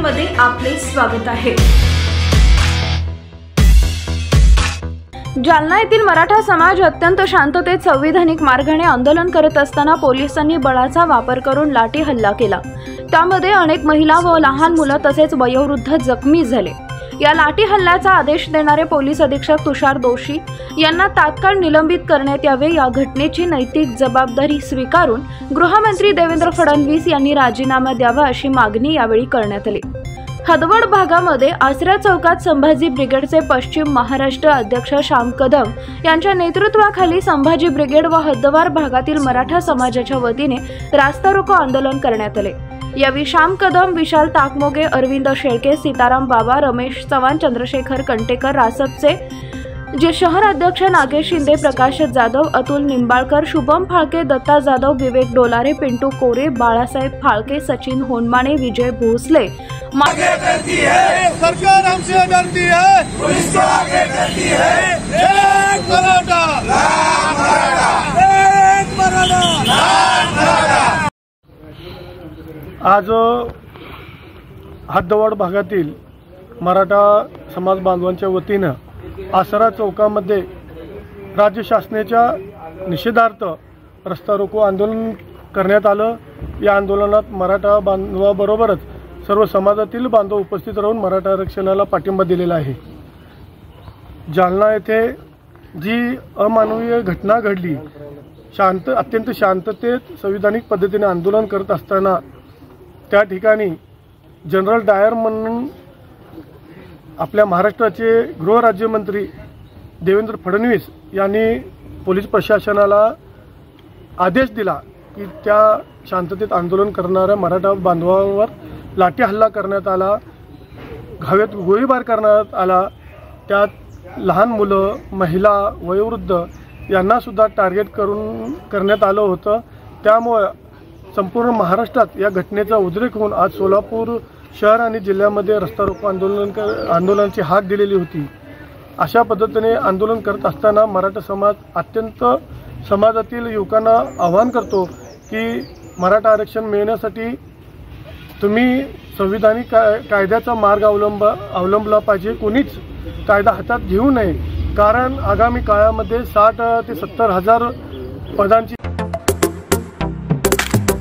चॅनलमध्ये आपले स्वागत आहे। जालना येथील मराठा समाज अत्यंत शांततेत संविधानिक मार्गाने आंदोलन करत असताना पोलिसांनी बळाचा वापर करून लाठी हल्ला केला। त्यामध्ये अनेक महिला व लहान मुलं तसेच वयोवृद्ध जखमी झाले। या लाठी हल्ल्याचा आदेश देणारे पोलीस अधीक्षक तुषार दोशी यांना तात्काळ निलंबित करण्यात यावे। या घटनेची नैतिक जबाबदारी स्वीकारून गृहमंत्री देवेंद्र फडणवीस यांनी राजीनामा द्यावा अशी मागणी यावेळी करण्यात आली। हदवड भागामध्ये आसरा चौकात संभाजी ब्रिगेडचे पश्चिम महाराष्ट्र अध्यक्ष श्याम कदम यांच्या नेतृत्वाखाली संभाजी ब्रिगेड व हद्दवार भागातील मराठा समाजाच्या वतीने रास्ता रोको आंदोलन करण्यात आले। यावेळी श्याम कदम, विशाल ताकमोगे, अरविंद शेळके, सीताराम बाबा, रमेश चव्हाण, चंद्रशेखर कंटेकर, रासपचे जे शहर अध्यक्ष नागेश शिंदे, प्रकाश जाधव, अतुल निंबाळकर, शुभम फाळके, दत्ता जाधव, विवेक डोलारे, पिंटू कोरे, बाळासाहेब फाळके, सचिन होनमाने, विजय भोसले सरकार हमसे डरती है, पुलिस को आगे करती है। एक मराठा, लाख मराठा, एक मराठा, लाख मराठा। आज हद्दवाड भागातील मराठा समाज बांधवांच्या वतीनं आसरा चौकामध्ये राज्य शासनाच्या निषेधार्थ रस्ता रोको आंदोलन करण्यात आलं। या आंदोलनात मराठा बांधवाबरोबरच सर्व समाजातील बांधव उपस्थित राहून मराठा आरक्षणाला पाठिंबा दिलेला आहे। जालना येथे जी अमानवीय घटना घडली, अत्यंत शांततेत संविधानिक पद्धतीने आंदोलन करत असताना त्या ठिकाणी जनरल डायर म्हणून आपल्या महाराष्ट्राचे गृहराज्यमंत्री देवेंद्र फडणवीस यांनी पोलीस प्रशासनाला आदेश दिला की त्या शांततेत आंदोलन करणाऱ्या मराठा बांधवांवर लाठी हल्ला करण्यात आला, घाव्यात गोळीबार करण्यात आला। त्यात लहान मुलं, महिला, वयोवृद्ध यांना सुद्धा टार्गेट करण्यात आलं होतं। त्यामुळे संपूर्ण महाराष्ट्रात या घटनेचा उद्रेक होऊन आज सोलापूर शहर आणि जिल्ह्यामध्ये रस्ता रोको आंदोलनाची हाक दिलेली होती। अशा पद्धतीने आंदोलन करत असताना मराठा समाज अत्यंत समाजातील युवकांना आवाहन करतो की मराठा आरक्षण मिळण्यासाठी तुम्ही संविधानिक कायद्याचा मार्ग अवलंबला पाहिजे। कोणीच कायदा हातात घेऊ नये, कारण आगामी काळामध्ये 60 ते 70 हजार पदांची